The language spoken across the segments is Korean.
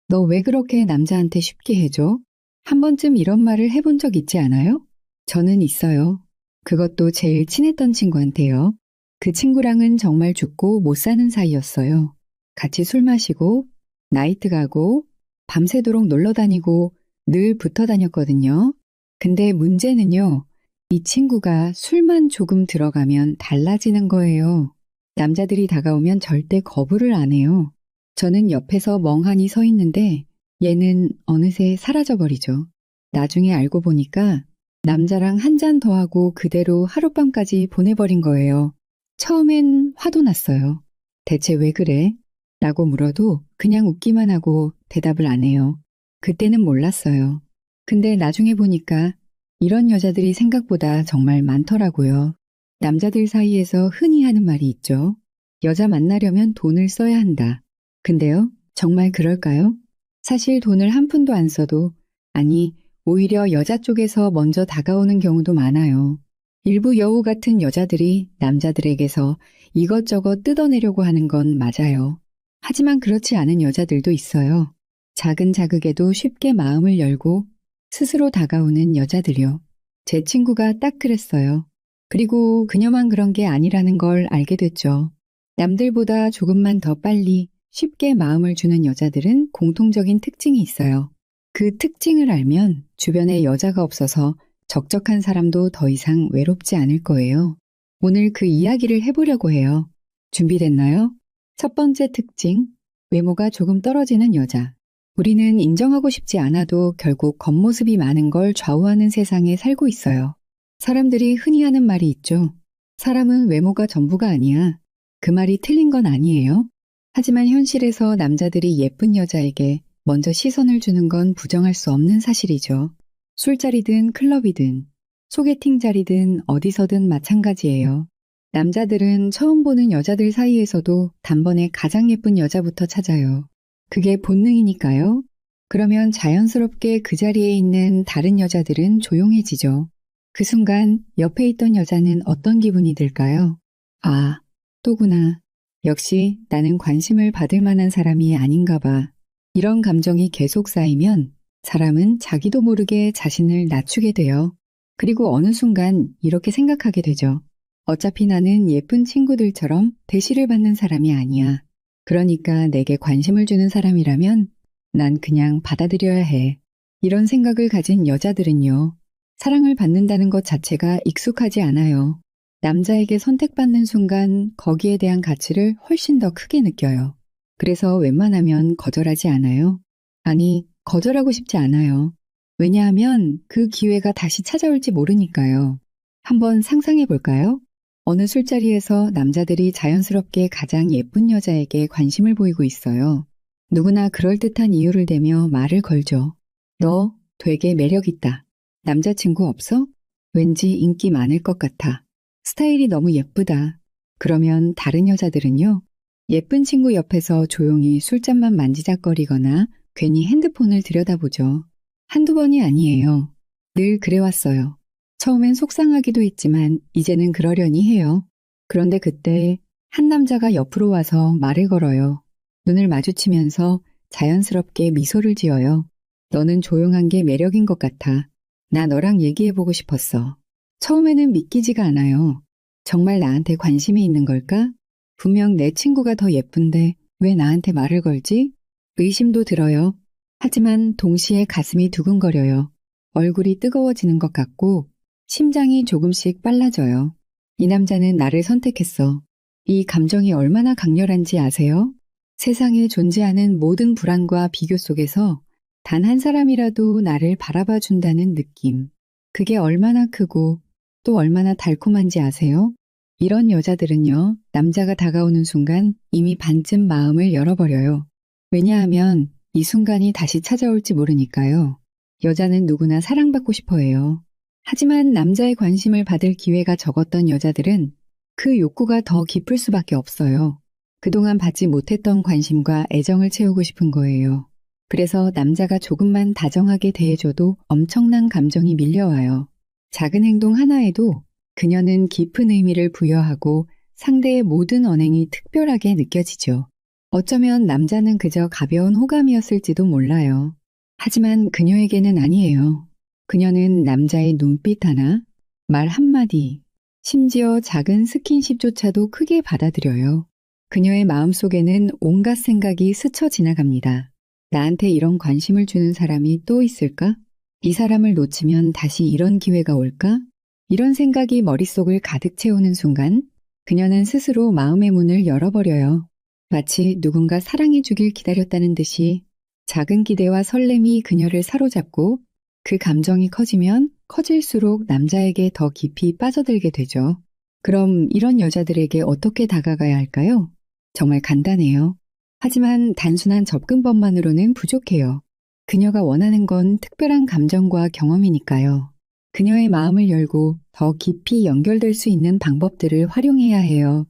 너 왜 그렇게 남자한테 쉽게 해줘? 한 번쯤 이런 말을 해본 적 있지 않아요? 저는 있어요. 그것도 제일 친했던 친구한테요. 그 친구랑은 정말 죽고 못 사는 사이였어요. 같이 술 마시고, 나이트 가고, 밤새도록 놀러 다니고, 늘 붙어 다녔거든요. 근데 문제는요, 이 친구가 술만 조금 들어가면 달라지는 거예요. 남자들이 다가오면 절대 거부를 안 해요. 저는 옆에서 멍하니 서 있는데 얘는 어느새 사라져버리죠. 나중에 알고 보니까 남자랑 한 잔 더 하고 그대로 하룻밤까지 보내버린 거예요. 처음엔 화도 났어요. 대체 왜 그래? 라고 물어도 그냥 웃기만 하고 대답을 안 해요. 그때는 몰랐어요. 근데 나중에 보니까 이런 여자들이 생각보다 정말 많더라고요. 남자들 사이에서 흔히 하는 말이 있죠. 여자 만나려면 돈을 써야 한다. 근데요, 정말 그럴까요? 사실 돈을 한 푼도 안 써도, 아니, 오히려 여자 쪽에서 먼저 다가오는 경우도 많아요. 일부 여우 같은 여자들이 남자들에게서 이것저것 뜯어내려고 하는 건 맞아요. 하지만 그렇지 않은 여자들도 있어요. 작은 자극에도 쉽게 마음을 열고 스스로 다가오는 여자들이요. 제 친구가 딱 그랬어요. 그리고 그녀만 그런 게 아니라는 걸 알게 됐죠. 남들보다 조금만 더 빨리 쉽게 마음을 주는 여자들은 공통적인 특징이 있어요. 그 특징을 알면 주변에 여자가 없어서 적적한 사람도 더 이상 외롭지 않을 거예요. 오늘 그 이야기를 해보려고 해요. 준비됐나요? 첫 번째 특징, 외모가 조금 떨어지는 여자. 우리는 인정하고 싶지 않아도 결국 겉모습이 많은 걸 좌우하는 세상에 살고 있어요. 사람들이 흔히 하는 말이 있죠. 사람은 외모가 전부가 아니야. 그 말이 틀린 건 아니에요. 하지만 현실에서 남자들이 예쁜 여자에게 먼저 시선을 주는 건 부정할 수 없는 사실이죠. 술자리든 클럽이든 소개팅 자리든 어디서든 마찬가지예요. 남자들은 처음 보는 여자들 사이에서도 단번에 가장 예쁜 여자부터 찾아요. 그게 본능이니까요. 그러면 자연스럽게 그 자리에 있는 다른 여자들은 조용해지죠. 그 순간 옆에 있던 여자는 어떤 기분이 들까요? 아, 또구나. 역시 나는 관심을 받을 만한 사람이 아닌가 봐. 이런 감정이 계속 쌓이면 사람은 자기도 모르게 자신을 낮추게 돼요. 그리고 어느 순간 이렇게 생각하게 되죠. 어차피 나는 예쁜 친구들처럼 대시를 받는 사람이 아니야. 그러니까 내게 관심을 주는 사람이라면 난 그냥 받아들여야 해. 이런 생각을 가진 여자들은요. 사랑을 받는다는 것 자체가 익숙하지 않아요. 남자에게 선택받는 순간 거기에 대한 가치를 훨씬 더 크게 느껴요. 그래서 웬만하면 거절하지 않아요. 아니, 거절하고 싶지 않아요. 왜냐하면 그 기회가 다시 찾아올지 모르니까요. 한번 상상해 볼까요? 어느 술자리에서 남자들이 자연스럽게 가장 예쁜 여자에게 관심을 보이고 있어요. 누구나 그럴듯한 이유를 대며 말을 걸죠. 너 되게 매력있다. 남자친구 없어? 왠지 인기 많을 것 같아. 스타일이 너무 예쁘다. 그러면 다른 여자들은요? 예쁜 친구 옆에서 조용히 술잔만 만지작거리거나 괜히 핸드폰을 들여다보죠. 한두 번이 아니에요. 늘 그래왔어요. 처음엔 속상하기도 했지만 이제는 그러려니 해요. 그런데 그때 한 남자가 옆으로 와서 말을 걸어요. 눈을 마주치면서 자연스럽게 미소를 지어요. 너는 조용한 게 매력인 것 같아. 나 너랑 얘기해보고 싶었어. 처음에는 믿기지가 않아요. 정말 나한테 관심이 있는 걸까? 분명 내 친구가 더 예쁜데 왜 나한테 말을 걸지? 의심도 들어요. 하지만 동시에 가슴이 두근거려요. 얼굴이 뜨거워지는 것 같고 심장이 조금씩 빨라져요. 이 남자는 나를 선택했어. 이 감정이 얼마나 강렬한지 아세요? 세상에 존재하는 모든 불안과 비교 속에서 단 한 사람이라도 나를 바라봐 준다는 느낌. 그게 얼마나 크고 또 얼마나 달콤한지 아세요? 이런 여자들은요, 남자가 다가오는 순간 이미 반쯤 마음을 열어버려요. 왜냐하면 이 순간이 다시 찾아올지 모르니까요. 여자는 누구나 사랑받고 싶어 해요. 하지만 남자의 관심을 받을 기회가 적었던 여자들은 그 욕구가 더 깊을 수밖에 없어요. 그동안 받지 못했던 관심과 애정을 채우고 싶은 거예요. 그래서 남자가 조금만 다정하게 대해줘도 엄청난 감정이 밀려와요. 작은 행동 하나에도 그녀는 깊은 의미를 부여하고 상대의 모든 언행이 특별하게 느껴지죠. 어쩌면 남자는 그저 가벼운 호감이었을지도 몰라요. 하지만 그녀에게는 아니에요. 그녀는 남자의 눈빛 하나, 말 한마디, 심지어 작은 스킨십조차도 크게 받아들여요. 그녀의 마음속에는 온갖 생각이 스쳐 지나갑니다. 나한테 이런 관심을 주는 사람이 또 있을까? 이 사람을 놓치면 다시 이런 기회가 올까? 이런 생각이 머릿속을 가득 채우는 순간 그녀는 스스로 마음의 문을 열어버려요. 마치 누군가 사랑해주길 기다렸다는 듯이 작은 기대와 설렘이 그녀를 사로잡고 그 감정이 커지면 커질수록 남자에게 더 깊이 빠져들게 되죠. 그럼 이런 여자들에게 어떻게 다가가야 할까요? 정말 간단해요. 하지만 단순한 접근법만으로는 부족해요. 그녀가 원하는 건 특별한 감정과 경험이니까요. 그녀의 마음을 열고 더 깊이 연결될 수 있는 방법들을 활용해야 해요.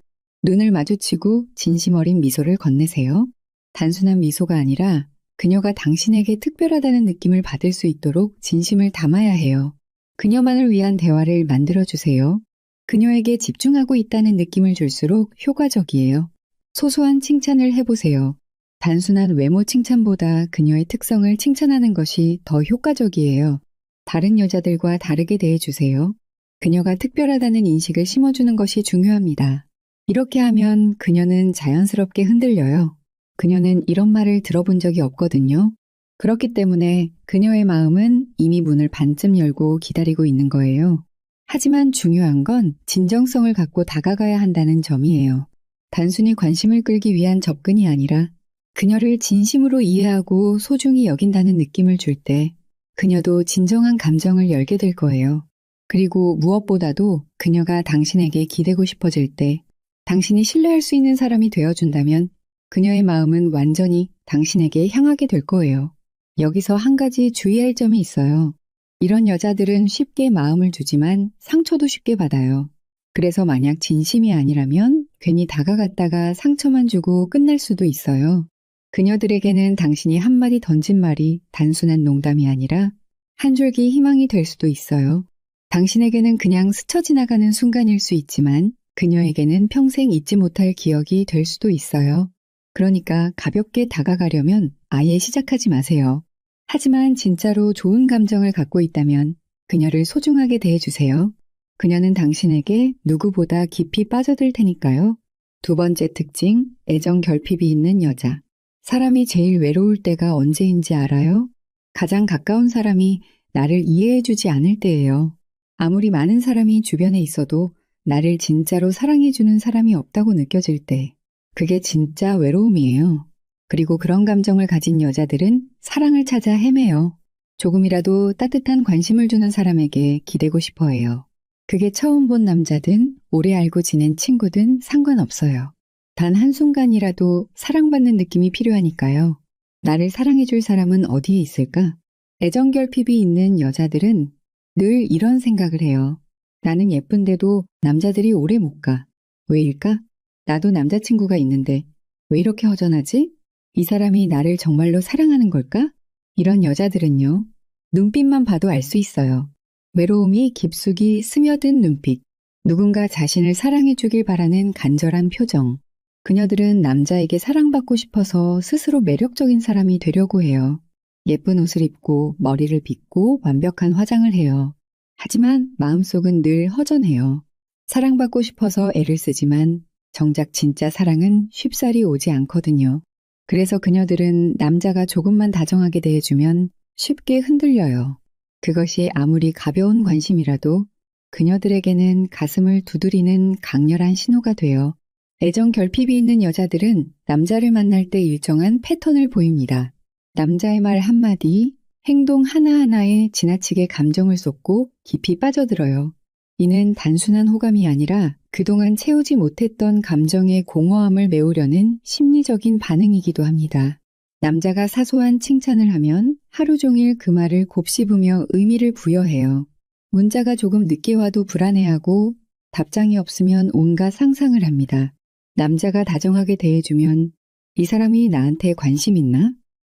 눈을 마주치고 진심 어린 미소를 건네세요. 단순한 미소가 아니라 그녀가 당신에게 특별하다는 느낌을 받을 수 있도록 진심을 담아야 해요. 그녀만을 위한 대화를 만들어주세요. 그녀에게 집중하고 있다는 느낌을 줄수록 효과적이에요. 소소한 칭찬을 해보세요. 단순한 외모 칭찬보다 그녀의 특성을 칭찬하는 것이 더 효과적이에요. 다른 여자들과 다르게 대해주세요. 그녀가 특별하다는 인식을 심어주는 것이 중요합니다. 이렇게 하면 그녀는 자연스럽게 흔들려요. 그녀는 이런 말을 들어본 적이 없거든요. 그렇기 때문에 그녀의 마음은 이미 문을 반쯤 열고 기다리고 있는 거예요. 하지만 중요한 건 진정성을 갖고 다가가야 한다는 점이에요. 단순히 관심을 끌기 위한 접근이 아니라 그녀를 진심으로 이해하고 소중히 여긴다는 느낌을 줄 때 그녀도 진정한 감정을 열게 될 거예요. 그리고 무엇보다도 그녀가 당신에게 기대고 싶어질 때 당신이 신뢰할 수 있는 사람이 되어준다면 그녀의 마음은 완전히 당신에게 향하게 될 거예요. 여기서 한 가지 주의할 점이 있어요. 이런 여자들은 쉽게 마음을 주지만 상처도 쉽게 받아요. 그래서 만약 진심이 아니라면 괜히 다가갔다가 상처만 주고 끝날 수도 있어요. 그녀들에게는 당신이 한마디 던진 말이 단순한 농담이 아니라 한 줄기 희망이 될 수도 있어요. 당신에게는 그냥 스쳐 지나가는 순간일 수 있지만 그녀에게는 평생 잊지 못할 기억이 될 수도 있어요. 그러니까 가볍게 다가가려면 아예 시작하지 마세요. 하지만 진짜로 좋은 감정을 갖고 있다면 그녀를 소중하게 대해주세요. 그녀는 당신에게 누구보다 깊이 빠져들 테니까요. 두 번째 특징, 애정 결핍이 있는 여자. 사람이 제일 외로울 때가 언제인지 알아요? 가장 가까운 사람이 나를 이해해주지 않을 때예요. 아무리 많은 사람이 주변에 있어도 나를 진짜로 사랑해주는 사람이 없다고 느껴질 때, 그게 진짜 외로움이에요. 그리고 그런 감정을 가진 여자들은 사랑을 찾아 헤매요. 조금이라도 따뜻한 관심을 주는 사람에게 기대고 싶어 해요. 그게 처음 본 남자든 오래 알고 지낸 친구든 상관없어요. 단 한순간이라도 사랑받는 느낌이 필요하니까요. 나를 사랑해줄 사람은 어디에 있을까? 애정 결핍이 있는 여자들은 늘 이런 생각을 해요. 나는 예쁜데도 남자들이 오래 못 가. 왜일까? 나도 남자친구가 있는데 왜 이렇게 허전하지? 이 사람이 나를 정말로 사랑하는 걸까? 이런 여자들은요. 눈빛만 봐도 알 수 있어요. 외로움이 깊숙이 스며든 눈빛. 누군가 자신을 사랑해주길 바라는 간절한 표정. 그녀들은 남자에게 사랑받고 싶어서 스스로 매력적인 사람이 되려고 해요. 예쁜 옷을 입고 머리를 빗고 완벽한 화장을 해요. 하지만 마음속은 늘 허전해요. 사랑받고 싶어서 애를 쓰지만 정작 진짜 사랑은 쉽사리 오지 않거든요. 그래서 그녀들은 남자가 조금만 다정하게 대해주면 쉽게 흔들려요. 그것이 아무리 가벼운 관심이라도 그녀들에게는 가슴을 두드리는 강렬한 신호가 돼요. 애정 결핍이 있는 여자들은 남자를 만날 때 일정한 패턴을 보입니다. 남자의 말 한마디, 행동 하나하나에 지나치게 감정을 쏟고 깊이 빠져들어요. 이는 단순한 호감이 아니라 그동안 채우지 못했던 감정의 공허함을 메우려는 심리적인 반응이기도 합니다. 남자가 사소한 칭찬을 하면 하루 종일 그 말을 곱씹으며 의미를 부여해요. 문자가 조금 늦게 와도 불안해하고 답장이 없으면 온갖 상상을 합니다. 남자가 다정하게 대해주면 이 사람이 나한테 관심 있나?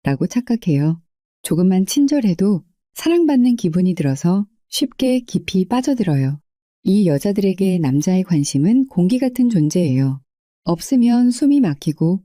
라고 착각해요. 조금만 친절해도 사랑받는 기분이 들어서 쉽게 깊이 빠져들어요. 이 여자들에게 남자의 관심은 공기 같은 존재예요. 없으면 숨이 막히고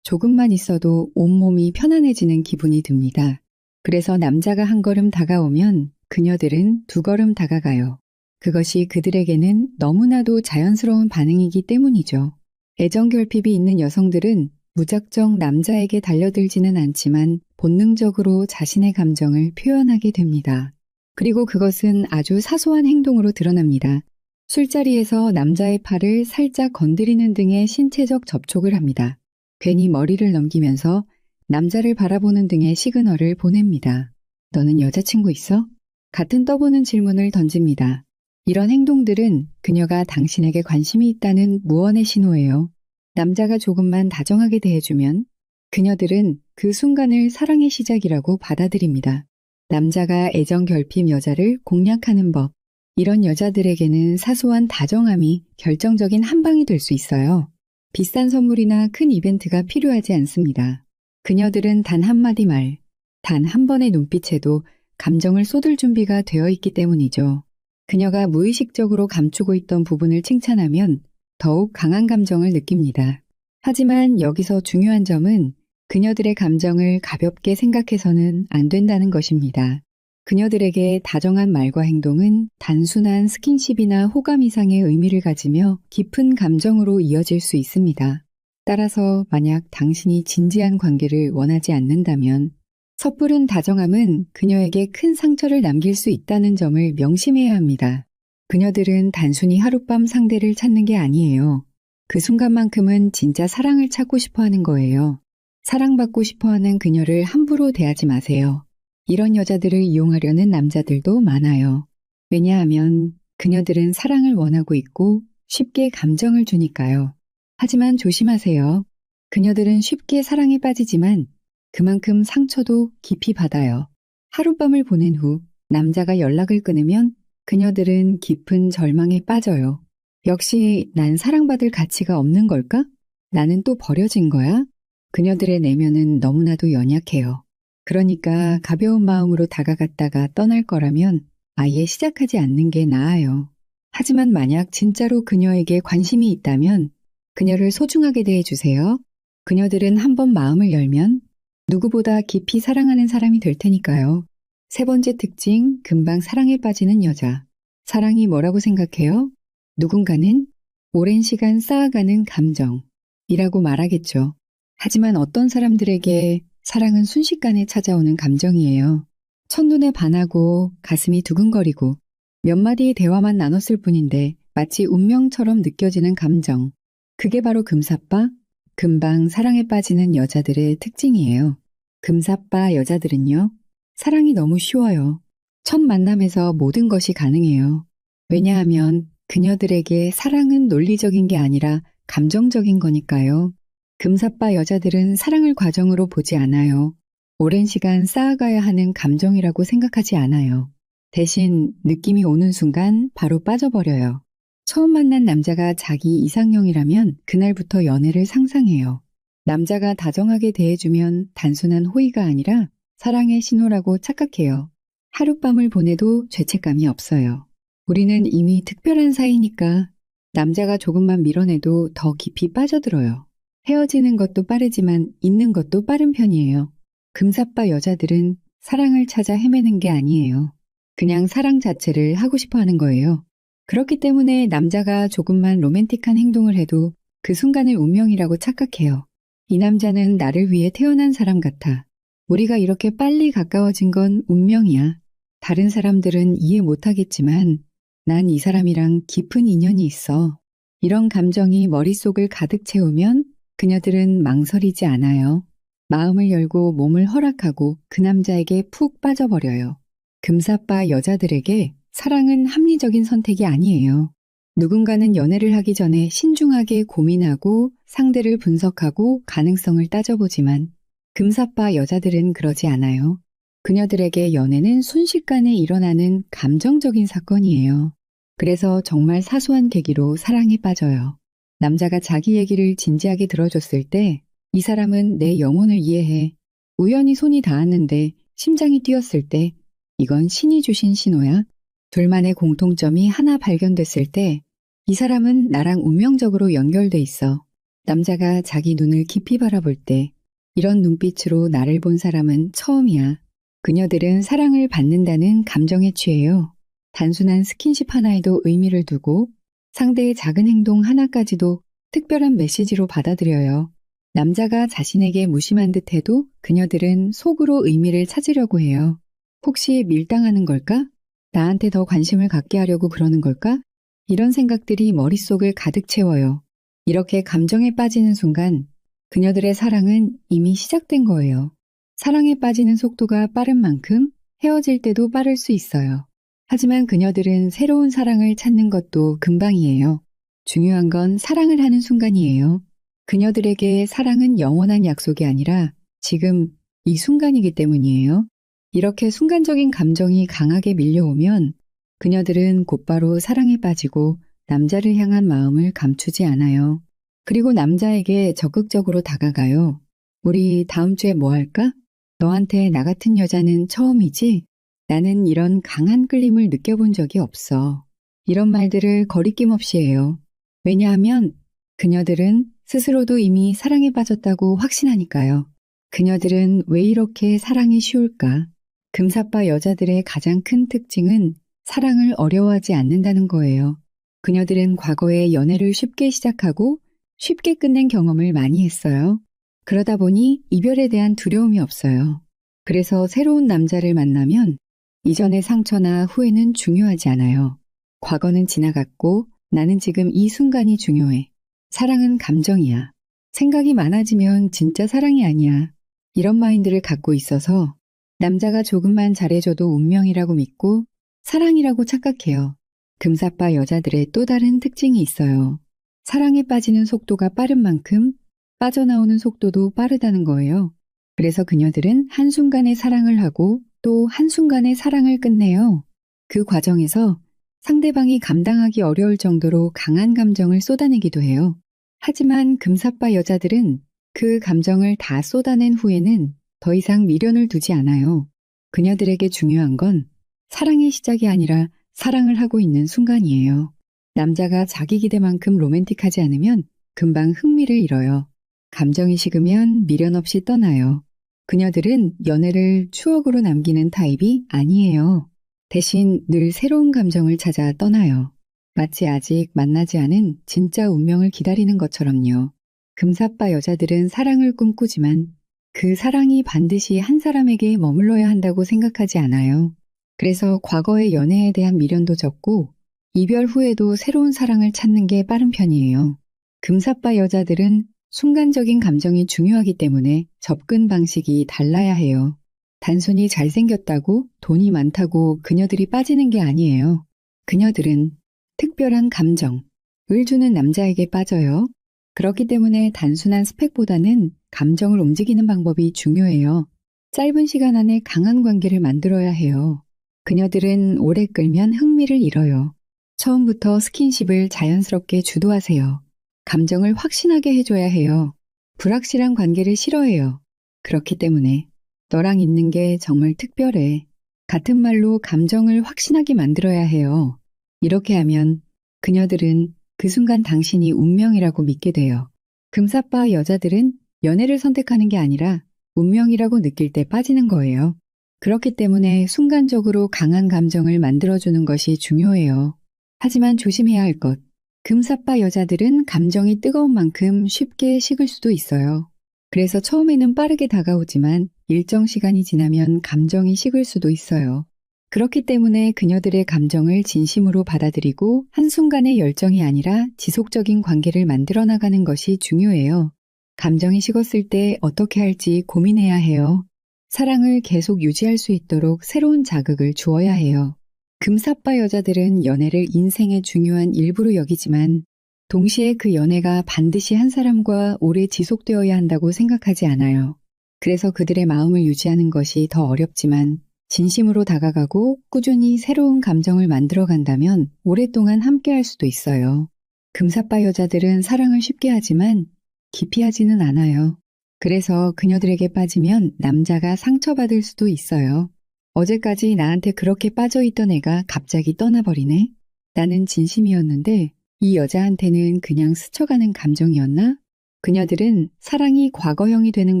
조금만 있어도 온몸이 편안해지는 기분이 듭니다. 그래서 남자가 한 걸음 다가오면 그녀들은 두 걸음 다가가요. 그것이 그들에게는 너무나도 자연스러운 반응이기 때문이죠. 애정 결핍이 있는 여성들은 무작정 남자에게 달려들지는 않지만 본능적으로 자신의 감정을 표현하게 됩니다. 그리고 그것은 아주 사소한 행동으로 드러납니다. 술자리에서 남자의 팔을 살짝 건드리는 등의 신체적 접촉을 합니다. 괜히 머리를 넘기면서 남자를 바라보는 등의 시그널을 보냅니다. 너는 여자친구 있어? 같은 떠보는 질문을 던집니다. 이런 행동들은 그녀가 당신에게 관심이 있다는 무언의 신호예요. 남자가 조금만 다정하게 대해주면 그녀들은 그 순간을 사랑의 시작이라고 받아들입니다. 남자가 애정 결핍 여자를 공략하는 법. 이런 여자들에게는 사소한 다정함이 결정적인 한방이 될 수 있어요. 비싼 선물이나 큰 이벤트가 필요하지 않습니다. 그녀들은 단 한마디 말, 단 한 번의 눈빛에도 감정을 쏟을 준비가 되어 있기 때문이죠. 그녀가 무의식적으로 감추고 있던 부분을 칭찬하면 더욱 강한 감정을 느낍니다. 하지만 여기서 중요한 점은 그녀들의 감정을 가볍게 생각해서는 안 된다는 것입니다. 그녀들에게 다정한 말과 행동은 단순한 스킨십이나 호감 이상의 의미를 가지며 깊은 감정으로 이어질 수 있습니다. 따라서 만약 당신이 진지한 관계를 원하지 않는다면 섣부른 다정함은 그녀에게 큰 상처를 남길 수 있다는 점을 명심해야 합니다. 그녀들은 단순히 하룻밤 상대를 찾는 게 아니에요. 그 순간만큼은 진짜 사랑을 찾고 싶어 하는 거예요. 사랑받고 싶어 하는 그녀를 함부로 대하지 마세요. 이런 여자들을 이용하려는 남자들도 많아요. 왜냐하면 그녀들은 사랑을 원하고 있고 쉽게 감정을 주니까요. 하지만 조심하세요. 그녀들은 쉽게 사랑에 빠지지만 그만큼 상처도 깊이 받아요. 하룻밤을 보낸 후 남자가 연락을 끊으면 그녀들은 깊은 절망에 빠져요. 역시 난 사랑받을 가치가 없는 걸까? 나는 또 버려진 거야? 그녀들의 내면은 너무나도 연약해요. 그러니까 가벼운 마음으로 다가갔다가 떠날 거라면 아예 시작하지 않는 게 나아요. 하지만 만약 진짜로 그녀에게 관심이 있다면 그녀를 소중하게 대해주세요. 그녀들은 한번 마음을 열면 누구보다 깊이 사랑하는 사람이 될 테니까요. 세 번째 특징, 금방 사랑에 빠지는 여자. 사랑이 뭐라고 생각해요? 누군가는 오랜 시간 쌓아가는 감정이라고 말하겠죠. 하지만 어떤 사람들에게 사랑은 순식간에 찾아오는 감정이에요. 첫눈에 반하고 가슴이 두근거리고 몇 마디의 대화만 나눴을 뿐인데 마치 운명처럼 느껴지는 감정. 그게 바로 금사빠, 금방 사랑에 빠지는 여자들의 특징이에요. 금사빠 여자들은요, 사랑이 너무 쉬워요. 첫 만남에서 모든 것이 가능해요. 왜냐하면 그녀들에게 사랑은 논리적인 게 아니라 감정적인 거니까요. 금사빠 여자들은 사랑을 과정으로 보지 않아요. 오랜 시간 쌓아가야 하는 감정이라고 생각하지 않아요. 대신 느낌이 오는 순간 바로 빠져버려요. 처음 만난 남자가 자기 이상형이라면 그날부터 연애를 상상해요. 남자가 다정하게 대해주면 단순한 호의가 아니라 사랑의 신호라고 착각해요. 하룻밤을 보내도 죄책감이 없어요. 우리는 이미 특별한 사이니까 남자가 조금만 밀어내도 더 깊이 빠져들어요. 헤어지는 것도 빠르지만 있는 것도 빠른 편이에요. 금사빠 여자들은 사랑을 찾아 헤매는 게 아니에요. 그냥 사랑 자체를 하고 싶어 하는 거예요. 그렇기 때문에 남자가 조금만 로맨틱한 행동을 해도 그 순간을 운명이라고 착각해요. 이 남자는 나를 위해 태어난 사람 같아. 우리가 이렇게 빨리 가까워진 건 운명이야. 다른 사람들은 이해 못하겠지만 난 이 사람이랑 깊은 인연이 있어. 이런 감정이 머릿속을 가득 채우면 그녀들은 망설이지 않아요. 마음을 열고 몸을 허락하고 그 남자에게 푹 빠져버려요. 금사빠 여자들에게 사랑은 합리적인 선택이 아니에요. 누군가는 연애를 하기 전에 신중하게 고민하고 상대를 분석하고 가능성을 따져보지만 금사빠 여자들은 그러지 않아요. 그녀들에게 연애는 순식간에 일어나는 감정적인 사건이에요. 그래서 정말 사소한 계기로 사랑에 빠져요. 남자가 자기 얘기를 진지하게 들어줬을 때 이 사람은 내 영혼을 이해해. 우연히 손이 닿았는데 심장이 뛰었을 때 이건 신이 주신 신호야. 둘만의 공통점이 하나 발견됐을 때 이 사람은 나랑 운명적으로 연결돼 있어. 남자가 자기 눈을 깊이 바라볼 때 이런 눈빛으로 나를 본 사람은 처음이야. 그녀들은 사랑을 받는다는 감정에 취해요. 단순한 스킨십 하나에도 의미를 두고 상대의 작은 행동 하나까지도 특별한 메시지로 받아들여요. 남자가 자신에게 무심한 듯 해도 그녀들은 속으로 의미를 찾으려고 해요. 혹시 밀당하는 걸까? 나한테 더 관심을 갖게 하려고 그러는 걸까? 이런 생각들이 머릿속을 가득 채워요. 이렇게 감정에 빠지는 순간 그녀들의 사랑은 이미 시작된 거예요. 사랑에 빠지는 속도가 빠른 만큼 헤어질 때도 빠를 수 있어요. 하지만 그녀들은 새로운 사랑을 찾는 것도 금방이에요. 중요한 건 사랑을 하는 순간이에요. 그녀들에게 사랑은 영원한 약속이 아니라 지금 이 순간이기 때문이에요. 이렇게 순간적인 감정이 강하게 밀려오면 그녀들은 곧바로 사랑에 빠지고 남자를 향한 마음을 감추지 않아요. 그리고 남자에게 적극적으로 다가가요. 우리 다음 주에 뭐 할까? 너한테 나 같은 여자는 처음이지? 나는 이런 강한 끌림을 느껴본 적이 없어. 이런 말들을 거리낌 없이 해요. 왜냐하면 그녀들은 스스로도 이미 사랑에 빠졌다고 확신하니까요. 그녀들은 왜 이렇게 사랑이 쉬울까? 금사빠 여자들의 가장 큰 특징은 사랑을 어려워하지 않는다는 거예요. 그녀들은 과거에 연애를 쉽게 시작하고 쉽게 끝낸 경험을 많이 했어요. 그러다 보니 이별에 대한 두려움이 없어요. 그래서 새로운 남자를 만나면 이전의 상처나 후회는 중요하지 않아요. 과거는 지나갔고 나는 지금 이 순간이 중요해. 사랑은 감정이야. 생각이 많아지면 진짜 사랑이 아니야. 이런 마인드를 갖고 있어서 남자가 조금만 잘해줘도 운명이라고 믿고 사랑이라고 착각해요. 금사빠 여자들의 또 다른 특징이 있어요. 사랑에 빠지는 속도가 빠른 만큼 빠져나오는 속도도 빠르다는 거예요. 그래서 그녀들은 한순간에 사랑을 하고 또 한순간에 사랑을 끝내요. 그 과정에서 상대방이 감당하기 어려울 정도로 강한 감정을 쏟아내기도 해요. 하지만 금사빠 여자들은 그 감정을 다 쏟아낸 후에는 더 이상 미련을 두지 않아요. 그녀들에게 중요한 건 사랑의 시작이 아니라 사랑을 하고 있는 순간이에요. 남자가 자기 기대만큼 로맨틱하지 않으면 금방 흥미를 잃어요. 감정이 식으면 미련 없이 떠나요. 그녀들은 연애를 추억으로 남기는 타입이 아니에요. 대신 늘 새로운 감정을 찾아 떠나요. 마치 아직 만나지 않은 진짜 운명을 기다리는 것처럼요. 금사빠 여자들은 사랑을 꿈꾸지만 그 사랑이 반드시 한 사람에게 머물러야 한다고 생각하지 않아요. 그래서 과거의 연애에 대한 미련도 적고 이별 후에도 새로운 사랑을 찾는 게 빠른 편이에요. 금사빠 여자들은 순간적인 감정이 중요하기 때문에 접근 방식이 달라야 해요. 단순히 잘생겼다고 돈이 많다고 그녀들이 빠지는 게 아니에요. 그녀들은 특별한 감정을 주는 남자에게 빠져요. 그렇기 때문에 단순한 스펙보다는 감정을 움직이는 방법이 중요해요. 짧은 시간 안에 강한 관계를 만들어야 해요. 그녀들은 오래 끌면 흥미를 잃어요. 처음부터 스킨십을 자연스럽게 주도하세요. 감정을 확신하게 해줘야 해요. 불확실한 관계를 싫어해요. 그렇기 때문에 너랑 있는 게 정말 특별해. 같은 말로 감정을 확신하게 만들어야 해요. 이렇게 하면 그녀들은 그 순간 당신이 운명이라고 믿게 돼요. 금사빠 여자들은 연애를 선택하는 게 아니라 운명이라고 느낄 때 빠지는 거예요. 그렇기 때문에 순간적으로 강한 감정을 만들어주는 것이 중요해요. 하지만 조심해야 할 것. 금사빠 여자들은 감정이 뜨거운 만큼 쉽게 식을 수도 있어요. 그래서 처음에는 빠르게 다가오지만 일정 시간이 지나면 감정이 식을 수도 있어요. 그렇기 때문에 그녀들의 감정을 진심으로 받아들이고 한순간의 열정이 아니라 지속적인 관계를 만들어 나가는 것이 중요해요. 감정이 식었을 때 어떻게 할지 고민해야 해요. 사랑을 계속 유지할 수 있도록 새로운 자극을 주어야 해요. 금사빠 여자들은 연애를 인생의 중요한 일부로 여기지만 동시에 그 연애가 반드시 한 사람과 오래 지속되어야 한다고 생각하지 않아요. 그래서 그들의 마음을 유지하는 것이 더 어렵지만 진심으로 다가가고 꾸준히 새로운 감정을 만들어 간다면 오랫동안 함께할 수도 있어요. 금사빠 여자들은 사랑을 쉽게 하지만 깊이 하지는 않아요. 그래서 그녀들에게 빠지면 남자가 상처받을 수도 있어요. 어제까지 나한테 그렇게 빠져있던 애가 갑자기 떠나버리네. 나는 진심이었는데 이 여자한테는 그냥 스쳐가는 감정이었나? 그녀들은 사랑이 과거형이 되는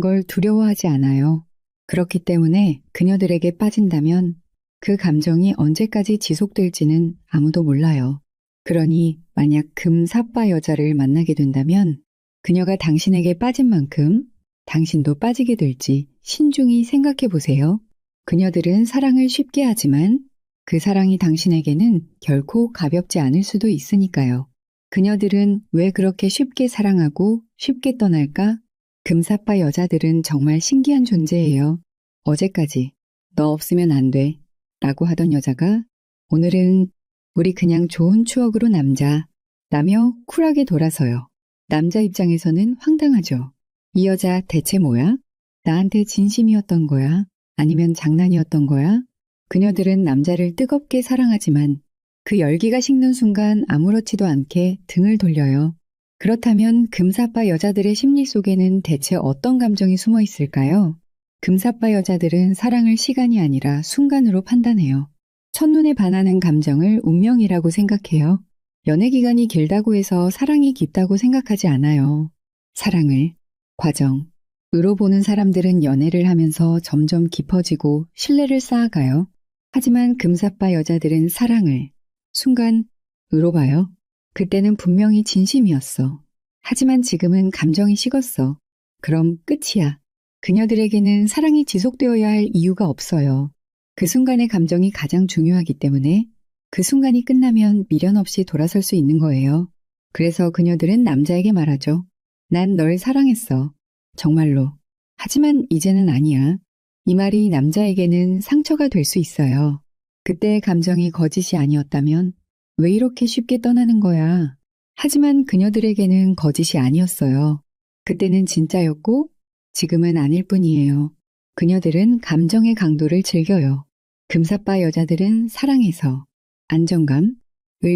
걸 두려워하지 않아요. 그렇기 때문에 그녀들에게 빠진다면 그 감정이 언제까지 지속될지는 아무도 몰라요. 그러니 만약 금사빠 여자를 만나게 된다면 그녀가 당신에게 빠진 만큼 당신도 빠지게 될지 신중히 생각해 보세요. 그녀들은 사랑을 쉽게 하지만 그 사랑이 당신에게는 결코 가볍지 않을 수도 있으니까요. 그녀들은 왜 그렇게 쉽게 사랑하고 쉽게 떠날까? 금사빠 여자들은 정말 신기한 존재예요. 어제까지 너 없으면 안 돼 라고 하던 여자가 오늘은 우리 그냥 좋은 추억으로 남자 라며 쿨하게 돌아서요. 남자 입장에서는 황당하죠. 이 여자 대체 뭐야? 나한테 진심이었던 거야? 아니면 장난이었던 거야? 그녀들은 남자를 뜨겁게 사랑하지만 그 열기가 식는 순간 아무렇지도 않게 등을 돌려요. 그렇다면 금사빠 여자들의 심리 속에는 대체 어떤 감정이 숨어 있을까요? 금사빠 여자들은 사랑을 시간이 아니라 순간으로 판단해요. 첫눈에 반하는 감정을 운명이라고 생각해요. 연애 기간이 길다고 해서 사랑이 깊다고 생각하지 않아요. 사랑을 과정으로 보는 사람들은 연애를 하면서 점점 깊어지고 신뢰를 쌓아가요. 하지만 금사빠 여자들은 사랑을 순간으로 봐요. 그때는 분명히 진심이었어. 하지만 지금은 감정이 식었어. 그럼 끝이야. 그녀들에게는 사랑이 지속되어야 할 이유가 없어요. 그 순간의 감정이 가장 중요하기 때문에 그 순간이 끝나면 미련 없이 돌아설 수 있는 거예요. 그래서 그녀들은 남자에게 말하죠. 난 널 사랑했어. 정말로. 하지만 이제는 아니야. 이 말이 남자에게는 상처가 될 수 있어요. 그때의 감정이 거짓이 아니었다면 왜 이렇게 쉽게 떠나는 거야? 하지만 그녀들에게는 거짓이 아니었어요. 그때는 진짜였고 지금은 아닐 뿐이에요. 그녀들은 감정의 강도를 즐겨요. 금사빠 여자들은 사랑에서 안정감을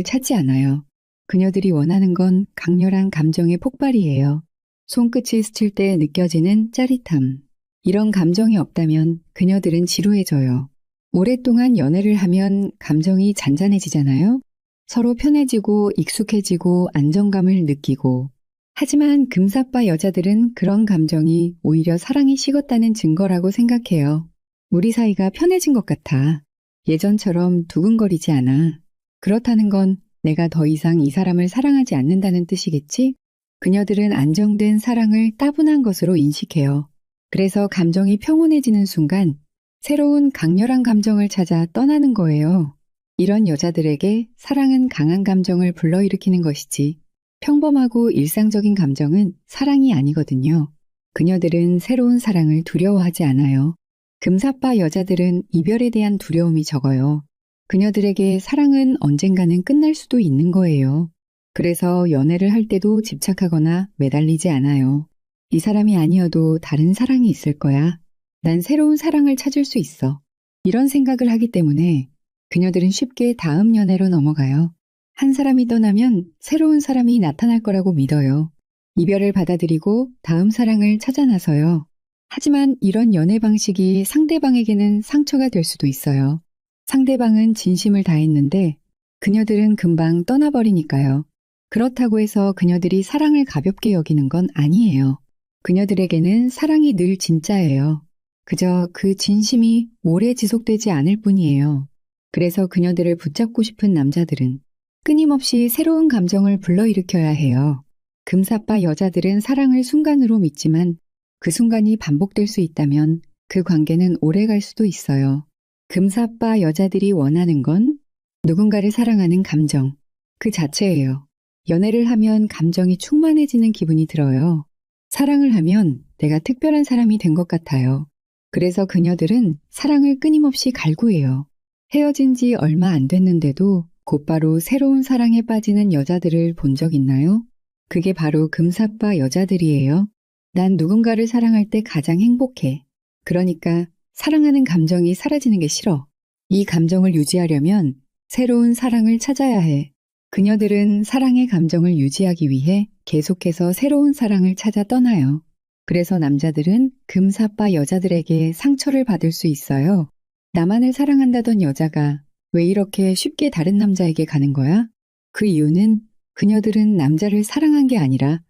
찾지 않아요. 그녀들이 원하는 건 강렬한 감정의 폭발이에요. 손끝이 스칠 때 느껴지는 짜릿함. 이런 감정이 없다면 그녀들은 지루해져요. 오랫동안 연애를 하면 감정이 잔잔해지잖아요. 서로 편해지고 익숙해지고 안정감을 느끼고. 하지만 금사빠 여자들은 그런 감정이 오히려 사랑이 식었다는 증거라고 생각해요. 우리 사이가 편해진 것 같아. 예전처럼 두근거리지 않아. 그렇다는 건 내가 더 이상 이 사람을 사랑하지 않는다는 뜻이겠지? 그녀들은 안정된 사랑을 따분한 것으로 인식해요. 그래서 감정이 평온해지는 순간 새로운 강렬한 감정을 찾아 떠나는 거예요. 이런 여자들에게 사랑은 강한 감정을 불러일으키는 것이지 평범하고 일상적인 감정은 사랑이 아니거든요. 그녀들은 새로운 사랑을 두려워하지 않아요. 금사빠 여자들은 이별에 대한 두려움이 적어요. 그녀들에게 사랑은 언젠가는 끝날 수도 있는 거예요. 그래서 연애를 할 때도 집착하거나 매달리지 않아요. 이 사람이 아니어도 다른 사랑이 있을 거야. 난 새로운 사랑을 찾을 수 있어. 이런 생각을 하기 때문에 그녀들은 쉽게 다음 연애로 넘어가요. 한 사람이 떠나면 새로운 사람이 나타날 거라고 믿어요. 이별을 받아들이고 다음 사랑을 찾아 나서요. 하지만 이런 연애 방식이 상대방에게는 상처가 될 수도 있어요. 상대방은 진심을 다했는데 그녀들은 금방 떠나버리니까요. 그렇다고 해서 그녀들이 사랑을 가볍게 여기는 건 아니에요. 그녀들에게는 사랑이 늘 진짜예요. 그저 그 진심이 오래 지속되지 않을 뿐이에요. 그래서 그녀들을 붙잡고 싶은 남자들은 끊임없이 새로운 감정을 불러일으켜야 해요. 금사빠 여자들은 사랑을 순간으로 믿지만 그 순간이 반복될 수 있다면 그 관계는 오래 갈 수도 있어요. 금사빠 여자들이 원하는 건 누군가를 사랑하는 감정, 그 자체예요. 연애를 하면 감정이 충만해지는 기분이 들어요. 사랑을 하면 내가 특별한 사람이 된 것 같아요. 그래서 그녀들은 사랑을 끊임없이 갈구해요. 헤어진 지 얼마 안 됐는데도 곧바로 새로운 사랑에 빠지는 여자들을 본 적 있나요? 그게 바로 금사빠 여자들이에요. 난 누군가를 사랑할 때 가장 행복해. 그러니까 사랑하는 감정이 사라지는 게 싫어. 이 감정을 유지하려면 새로운 사랑을 찾아야 해. 그녀들은 사랑의 감정을 유지하기 위해 계속해서 새로운 사랑을 찾아 떠나요. 그래서 남자들은 금사빠 여자들에게 상처를 받을 수 있어요. 나만을 사랑한다던 여자가 왜 이렇게 쉽게 다른 남자에게 가는 거야? 그 이유는 그녀들은 남자를 사랑한 게 아니라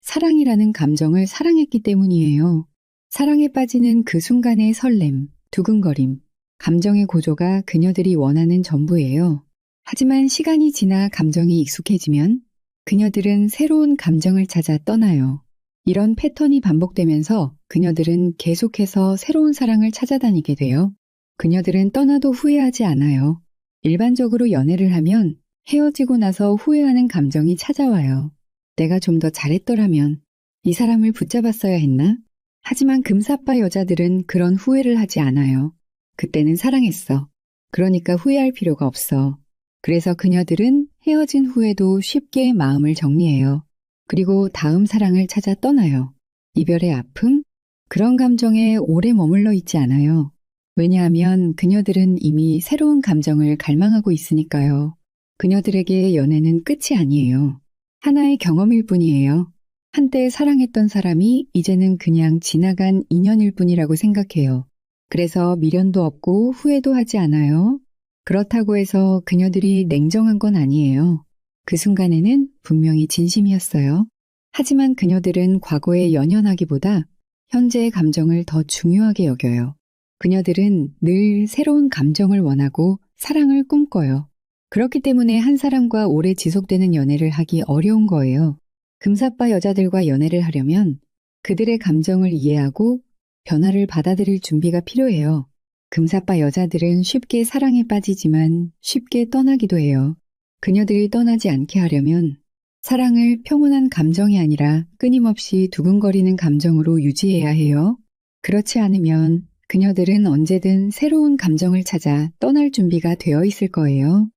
사랑이라는 감정을 사랑했기 때문이에요. 사랑에 빠지는 그 순간의 설렘, 두근거림, 감정의 고조가 그녀들이 원하는 전부예요. 하지만 시간이 지나 감정이 익숙해지면 그녀들은 새로운 감정을 찾아 떠나요. 이런 패턴이 반복되면서 그녀들은 계속해서 새로운 사랑을 찾아다니게 돼요. 그녀들은 떠나도 후회하지 않아요. 일반적으로 연애를 하면 헤어지고 나서 후회하는 감정이 찾아와요. 내가 좀 더 잘했더라면, 이 사람을 붙잡았어야 했나? 하지만 금사빠 여자들은 그런 후회를 하지 않아요. 그때는 사랑했어. 그러니까 후회할 필요가 없어. 그래서 그녀들은 헤어진 후에도 쉽게 마음을 정리해요. 그리고 다음 사랑을 찾아 떠나요. 이별의 아픔? 그런 감정에 오래 머물러 있지 않아요. 왜냐하면 그녀들은 이미 새로운 감정을 갈망하고 있으니까요. 그녀들에게 연애는 끝이 아니에요. 하나의 경험일 뿐이에요. 한때 사랑했던 사람이 이제는 그냥 지나간 인연일 뿐이라고 생각해요. 그래서 미련도 없고 후회도 하지 않아요. 그렇다고 해서 그녀들이 냉정한 건 아니에요. 그 순간에는 분명히 진심이었어요. 하지만 그녀들은 과거에 연연하기보다 현재의 감정을 더 중요하게 여겨요. 그녀들은 늘 새로운 감정을 원하고 사랑을 꿈꿔요. 그렇기 때문에 한 사람과 오래 지속되는 연애를 하기 어려운 거예요. 금사빠 여자들과 연애를 하려면 그들의 감정을 이해하고 변화를 받아들일 준비가 필요해요. 금사빠 여자들은 쉽게 사랑에 빠지지만 쉽게 떠나기도 해요. 그녀들이 떠나지 않게 하려면 사랑을 평온한 감정이 아니라 끊임없이 두근거리는 감정으로 유지해야 해요. 그렇지 않으면 그녀들은 언제든 새로운 감정을 찾아 떠날 준비가 되어 있을 거예요.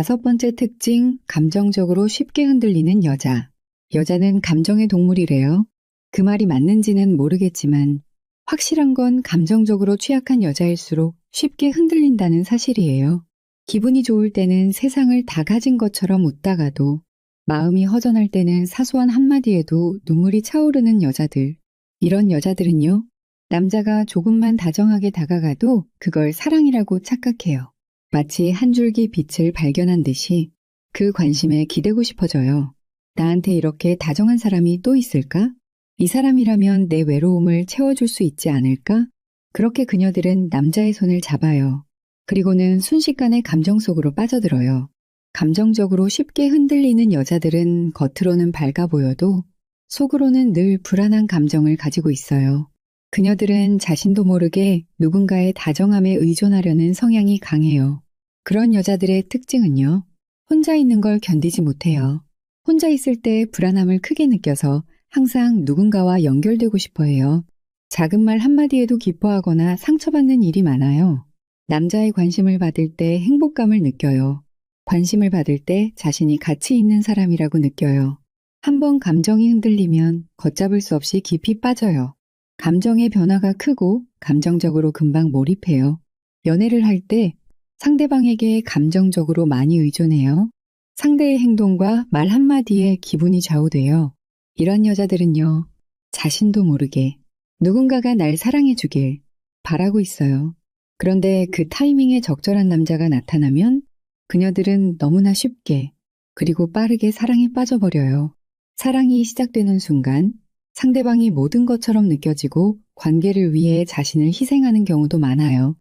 5번째 특징, 감정적으로 쉽게 흔들리는 여자. 여자는 감정의 동물이래요. 그 말이 맞는지는 모르겠지만 확실한 건 감정적으로 취약한 여자일수록 쉽게 흔들린다는 사실이에요. 기분이 좋을 때는 세상을 다 가진 것처럼 웃다가도 마음이 허전할 때는 사소한 한마디에도 눈물이 차오르는 여자들. 이런 여자들은요, 남자가 조금만 다정하게 다가가도 그걸 사랑이라고 착각해요. 마치 한 줄기 빛을 발견한 듯이 그 관심에 기대고 싶어져요. 나한테 이렇게 다정한 사람이 또 있을까? 이 사람이라면 내 외로움을 채워줄 수 있지 않을까? 그렇게 그녀들은 남자의 손을 잡아요. 그리고는 순식간에 감정 속으로 빠져들어요. 감정적으로 쉽게 흔들리는 여자들은 겉으로는 밝아 보여도 속으로는 늘 불안한 감정을 가지고 있어요. 그녀들은 자신도 모르게 누군가의 다정함에 의존하려는 성향이 강해요. 그런 여자들의 특징은요, 혼자 있는 걸 견디지 못해요. 혼자 있을 때 불안함을 크게 느껴서 항상 누군가와 연결되고 싶어 해요. 작은 말 한마디에도 기뻐하거나 상처받는 일이 많아요. 남자의 관심을 받을 때 행복감을 느껴요. 관심을 받을 때 자신이 가치 있는 사람이라고 느껴요. 한번 감정이 흔들리면 걷잡을 수 없이 깊이 빠져요. 감정의 변화가 크고 감정적으로 금방 몰입해요. 연애를 할 때 상대방에게 감정적으로 많이 의존해요. 상대의 행동과 말 한마디에 기분이 좌우돼요. 이런 여자들은요, 자신도 모르게 누군가가 날 사랑해 주길 바라고 있어요. 그런데 그 타이밍에 적절한 남자가 나타나면 그녀들은 너무나 쉽게 그리고 빠르게 사랑에 빠져버려요. 사랑이 시작되는 순간 상대방이 모든 것처럼 느껴지고 관계를 위해 자신을 희생하는 경우도 많아요.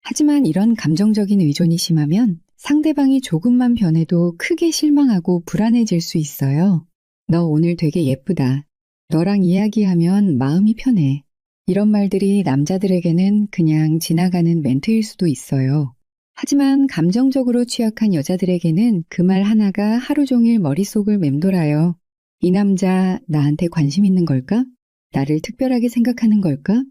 하지만 이런 감정적인 의존이 심하면 상대방이 조금만 변해도 크게 실망하고 불안해질 수 있어요. 너 오늘 되게 예쁘다. 너랑 이야기하면 마음이 편해. 이런 말들이 남자들에게는 그냥 지나가는 멘트일 수도 있어요. 하지만 감정적으로 취약한 여자들에게는 그 말 하나가 하루 종일 머릿속을 맴돌아요. 이 남자 나한테 관심 있는 걸까? 나를 특별하게 생각하는 걸까?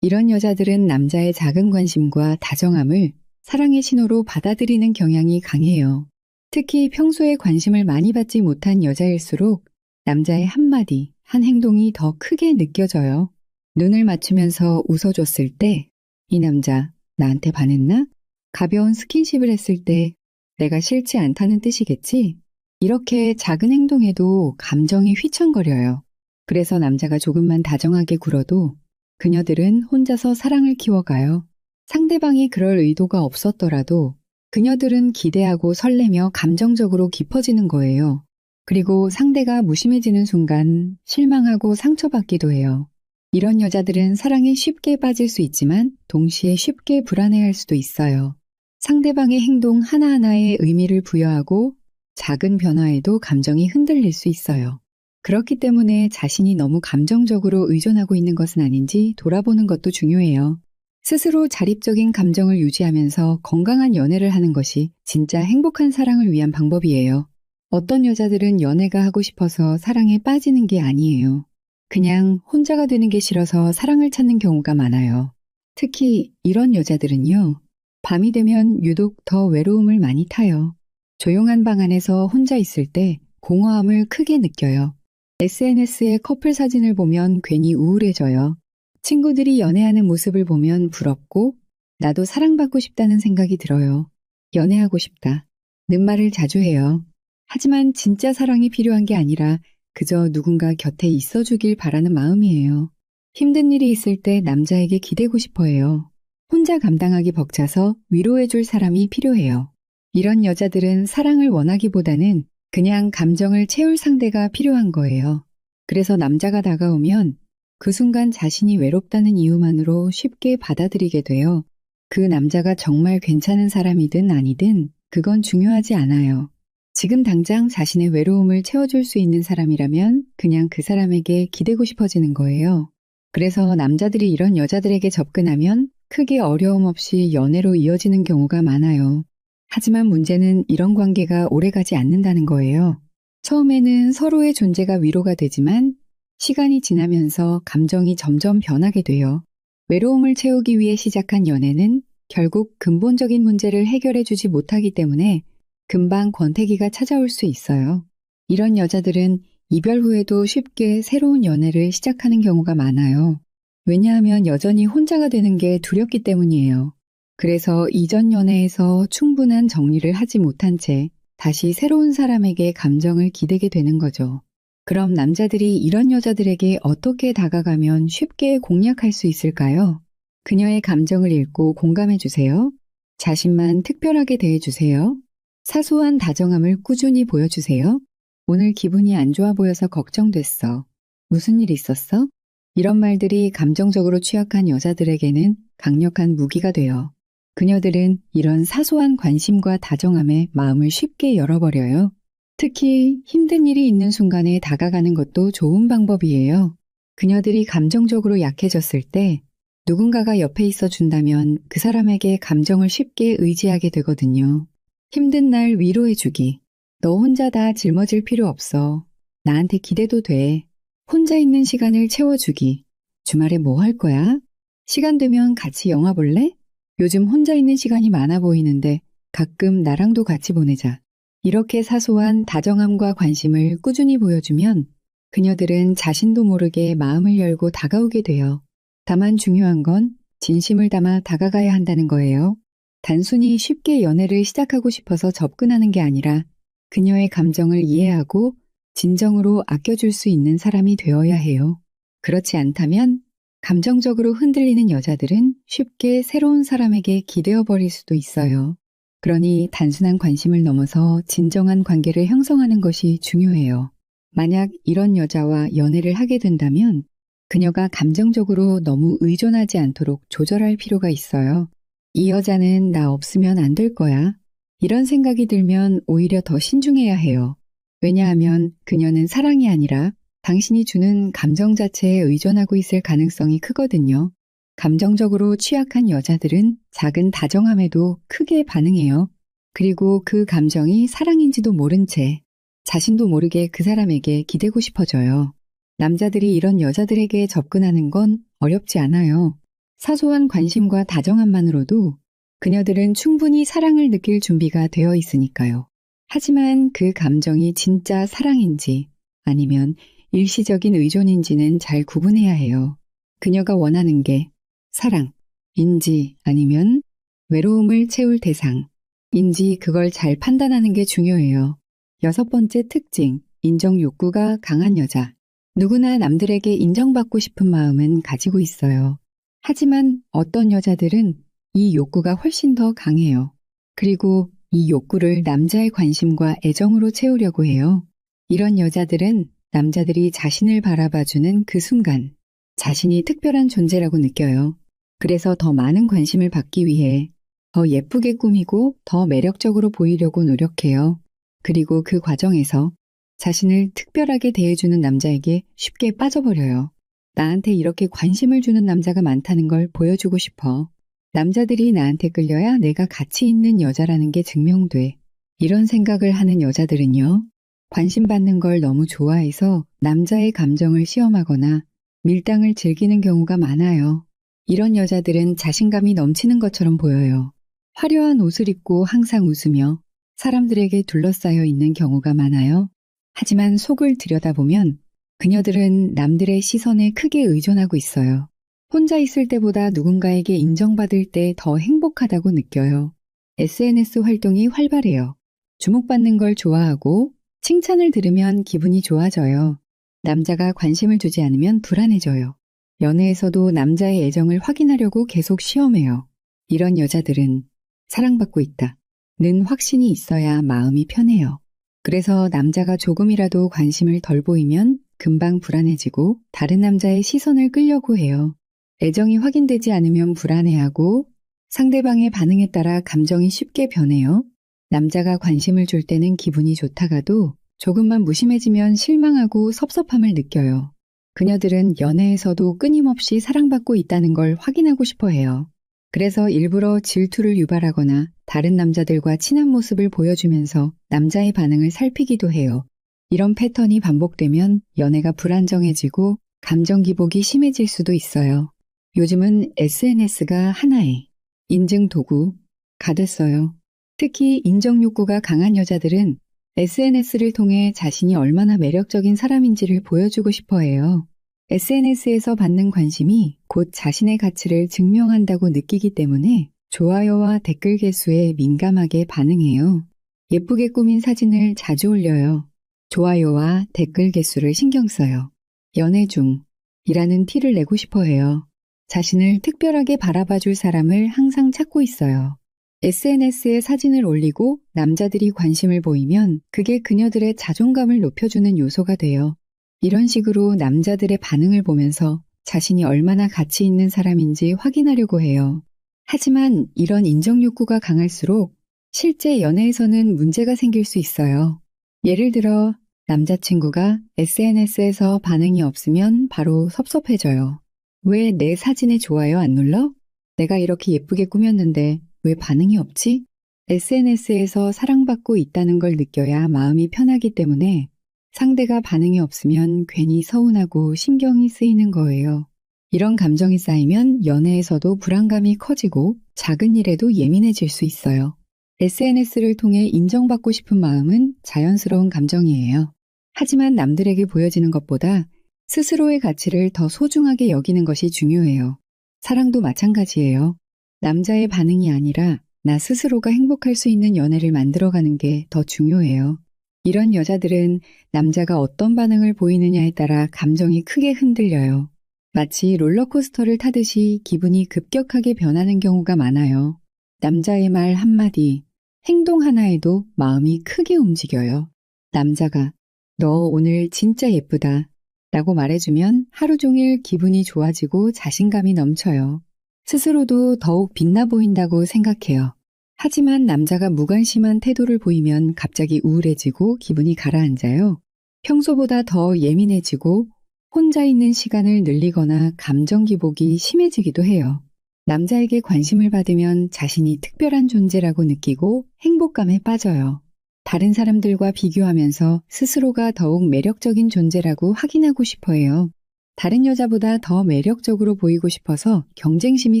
이런 여자들은 남자의 작은 관심과 다정함을 사랑의 신호로 받아들이는 경향이 강해요. 특히 평소에 관심을 많이 받지 못한 여자일수록 남자의 한마디, 한 행동이 더 크게 느껴져요. 눈을 맞추면서 웃어줬을 때, 이 남자 나한테 반했나? 가벼운 스킨십을 했을 때 내가 싫지 않다는 뜻이겠지? 이렇게 작은 행동에도 감정이 휘청거려요. 그래서 남자가 조금만 다정하게 굴어도 그녀들은 혼자서 사랑을 키워가요. 상대방이 그럴 의도가 없었더라도 그녀들은 기대하고 설레며 감정적으로 깊어지는 거예요. 그리고 상대가 무심해지는 순간 실망하고 상처받기도 해요. 이런 여자들은 사랑에 쉽게 빠질 수 있지만 동시에 쉽게 불안해할 수도 있어요. 상대방의 행동 하나하나에 의미를 부여하고 작은 변화에도 감정이 흔들릴 수 있어요. 그렇기 때문에 자신이 너무 감정적으로 의존하고 있는 것은 아닌지 돌아보는 것도 중요해요. 스스로 자립적인 감정을 유지하면서 건강한 연애를 하는 것이 진짜 행복한 사랑을 위한 방법이에요. 어떤 여자들은 연애가 하고 싶어서 사랑에 빠지는 게 아니에요. 그냥 혼자가 되는 게 싫어서 사랑을 찾는 경우가 많아요. 특히 이런 여자들은요, 밤이 되면 유독 더 외로움을 많이 타요. 조용한 방 안에서 혼자 있을 때 공허함을 크게 느껴요. SNS의 커플 사진을 보면 괜히 우울해져요. 친구들이 연애하는 모습을 보면 부럽고 나도 사랑받고 싶다는 생각이 들어요. 연애하고 싶다. 는 말을 자주 해요. 하지만 진짜 사랑이 필요한 게 아니라 그저 누군가 곁에 있어주길 바라는 마음이에요. 힘든 일이 있을 때 남자에게 기대고 싶어 해요. 혼자 감당하기 벅차서 위로해줄 사람이 필요해요. 이런 여자들은 사랑을 원하기보다는 그냥 감정을 채울 상대가 필요한 거예요. 그래서 남자가 다가오면 그 순간 자신이 외롭다는 이유만으로 쉽게 받아들이게 돼요. 그 남자가 정말 괜찮은 사람이든 아니든 그건 중요하지 않아요. 지금 당장 자신의 외로움을 채워줄 수 있는 사람이라면 그냥 그 사람에게 기대고 싶어지는 거예요. 그래서 남자들이 이런 여자들에게 접근하면 크게 어려움 없이 연애로 이어지는 경우가 많아요. 하지만 문제는 이런 관계가 오래가지 않는다는 거예요. 처음에는 서로의 존재가 위로가 되지만 시간이 지나면서 감정이 점점 변하게 돼요. 외로움을 채우기 위해 시작한 연애는 결국 근본적인 문제를 해결해주지 못하기 때문에 금방 권태기가 찾아올 수 있어요. 이런 여자들은 이별 후에도 쉽게 새로운 연애를 시작하는 경우가 많아요. 왜냐하면 여전히 혼자가 되는 게 두렵기 때문이에요. 그래서 이전 연애에서 충분한 정리를 하지 못한 채 다시 새로운 사람에게 감정을 기대게 되는 거죠. 그럼 남자들이 이런 여자들에게 어떻게 다가가면 쉽게 공략할 수 있을까요? 그녀의 감정을 읽고 공감해 주세요. 자신만 특별하게 대해 주세요. 사소한 다정함을 꾸준히 보여주세요. 오늘 기분이 안 좋아 보여서 걱정됐어. 무슨 일 있었어? 이런 말들이 감정적으로 취약한 여자들에게는 강력한 무기가 돼요. 그녀들은 이런 사소한 관심과 다정함에 마음을 쉽게 열어버려요. 특히 힘든 일이 있는 순간에 다가가는 것도 좋은 방법이에요. 그녀들이 감정적으로 약해졌을 때 누군가가 옆에 있어 준다면 그 사람에게 감정을 쉽게 의지하게 되거든요. 힘든 날 위로해주기. 너 혼자 다 짊어질 필요 없어. 나한테 기대도 돼. 혼자 있는 시간을 채워주기. 주말에 뭐 할 거야? 시간 되면 같이 영화 볼래? 요즘 혼자 있는 시간이 많아 보이는데 가끔 나랑도 같이 보내자. 이렇게 사소한 다정함과 관심을 꾸준히 보여주면 그녀들은 자신도 모르게 마음을 열고 다가오게 돼요. 다만 중요한 건 진심을 담아 다가가야 한다는 거예요. 단순히 쉽게 연애를 시작하고 싶어서 접근하는 게 아니라 그녀의 감정을 이해하고 진정으로 아껴줄 수 있는 사람이 되어야 해요. 그렇지 않다면 감정적으로 흔들리는 여자들은 쉽게 새로운 사람에게 기대어 버릴 수도 있어요. 그러니 단순한 관심을 넘어서 진정한 관계를 형성하는 것이 중요해요. 만약 이런 여자와 연애를 하게 된다면 그녀가 감정적으로 너무 의존하지 않도록 조절할 필요가 있어요. 이 여자는 나 없으면 안 될 거야. 이런 생각이 들면 오히려 더 신중해야 해요. 왜냐하면 그녀는 사랑이 아니라 당신이 주는 감정 자체에 의존하고 있을 가능성이 크거든요. 감정적으로 취약한 여자들은 작은 다정함에도 크게 반응해요. 그리고 그 감정이 사랑인지도 모른 채 자신도 모르게 그 사람에게 기대고 싶어져요. 남자들이 이런 여자들에게 접근하는 건 어렵지 않아요. 사소한 관심과 다정함만으로도 그녀들은 충분히 사랑을 느낄 준비가 되어 있으니까요. 하지만 그 감정이 진짜 사랑인지 아니면 일시적인 의존인지는 잘 구분해야 해요. 그녀가 원하는 게 사랑인지 아니면 외로움을 채울 대상인지 그걸 잘 판단하는 게 중요해요. 6번째 특징, 인정 욕구가 강한 여자. 누구나 남들에게 인정받고 싶은 마음은 가지고 있어요. 하지만 어떤 여자들은 이 욕구가 훨씬 더 강해요. 그리고 이 욕구를 남자의 관심과 애정으로 채우려고 해요. 이런 여자들은 남자들이 자신을 바라봐주는 그 순간 자신이 특별한 존재라고 느껴요. 그래서 더 많은 관심을 받기 위해 더 예쁘게 꾸미고 더 매력적으로 보이려고 노력해요. 그리고 그 과정에서 자신을 특별하게 대해주는 남자에게 쉽게 빠져버려요. 나한테 이렇게 관심을 주는 남자가 많다는 걸 보여주고 싶어. 남자들이 나한테 끌려야 내가 가치 있는 여자라는 게 증명돼. 이런 생각을 하는 여자들은요, 관심받는 걸 너무 좋아해서 남자의 감정을 시험하거나 밀당을 즐기는 경우가 많아요. 이런 여자들은 자신감이 넘치는 것처럼 보여요. 화려한 옷을 입고 항상 웃으며 사람들에게 둘러싸여 있는 경우가 많아요. 하지만 속을 들여다보면 그녀들은 남들의 시선에 크게 의존하고 있어요. 혼자 있을 때보다 누군가에게 인정받을 때 더 행복하다고 느껴요. SNS 활동이 활발해요. 주목받는 걸 좋아하고 칭찬을 들으면 기분이 좋아져요. 남자가 관심을 주지 않으면 불안해져요. 연애에서도 남자의 애정을 확인하려고 계속 시험해요. 이런 여자들은 사랑받고 있다 는 확신이 있어야 마음이 편해요. 그래서 남자가 조금이라도 관심을 덜 보이면 금방 불안해지고 다른 남자의 시선을 끌려고 해요. 애정이 확인되지 않으면 불안해하고 상대방의 반응에 따라 감정이 쉽게 변해요. 남자가 관심을 줄 때는 기분이 좋다가도 조금만 무심해지면 실망하고 섭섭함을 느껴요. 그녀들은 연애에서도 끊임없이 사랑받고 있다는 걸 확인하고 싶어 해요. 그래서 일부러 질투를 유발하거나 다른 남자들과 친한 모습을 보여주면서 남자의 반응을 살피기도 해요. 이런 패턴이 반복되면 연애가 불안정해지고 감정 기복이 심해질 수도 있어요. 요즘은 SNS가 하나의 인증 도구가 됐어요. 특히 인정 욕구가 강한 여자들은 SNS를 통해 자신이 얼마나 매력적인 사람인지를 보여주고 싶어 해요. SNS에서 받는 관심이 곧 자신의 가치를 증명한다고 느끼기 때문에 좋아요와 댓글 개수에 민감하게 반응해요. 예쁘게 꾸민 사진을 자주 올려요. 좋아요와 댓글 개수를 신경 써요. 연애 중이라는 티를 내고 싶어 해요. 자신을 특별하게 바라봐줄 사람을 항상 찾고 있어요. SNS에 사진을 올리고 남자들이 관심을 보이면 그게 그녀들의 자존감을 높여주는 요소가 돼요. 이런 식으로 남자들의 반응을 보면서 자신이 얼마나 가치 있는 사람인지 확인하려고 해요. 하지만 이런 인정 욕구가 강할수록 실제 연애에서는 문제가 생길 수 있어요. 예를 들어 남자친구가 SNS에서 반응이 없으면 바로 섭섭해져요. 왜 내 사진에 좋아요 안 눌러? 내가 이렇게 예쁘게 꾸몄는데 왜 반응이 없지? SNS에서 사랑받고 있다는 걸 느껴야 마음이 편하기 때문에 상대가 반응이 없으면 괜히 서운하고 신경이 쓰이는 거예요. 이런 감정이 쌓이면 연애에서도 불안감이 커지고 작은 일에도 예민해질 수 있어요. SNS를 통해 인정받고 싶은 마음은 자연스러운 감정이에요. 하지만 남들에게 보여지는 것보다 스스로의 가치를 더 소중하게 여기는 것이 중요해요. 사랑도 마찬가지예요. 남자의 반응이 아니라 나 스스로가 행복할 수 있는 연애를 만들어가는 게 더 중요해요. 이런 여자들은 남자가 어떤 반응을 보이느냐에 따라 감정이 크게 흔들려요. 마치 롤러코스터를 타듯이 기분이 급격하게 변하는 경우가 많아요. 남자의 말 한마디, 행동 하나에도 마음이 크게 움직여요. 남자가 너 오늘 진짜 예쁘다 라고 말해주면 하루 종일 기분이 좋아지고 자신감이 넘쳐요. 스스로도 더욱 빛나 보인다고 생각해요. 하지만 남자가 무관심한 태도를 보이면 갑자기 우울해지고 기분이 가라앉아요. 평소보다 더 예민해지고 혼자 있는 시간을 늘리거나 감정 기복이 심해지기도 해요. 남자에게 관심을 받으면 자신이 특별한 존재라고 느끼고 행복감에 빠져요. 다른 사람들과 비교하면서 스스로가 더욱 매력적인 존재라고 확인하고 싶어 해요. 다른 여자보다 더 매력적으로 보이고 싶어서 경쟁심이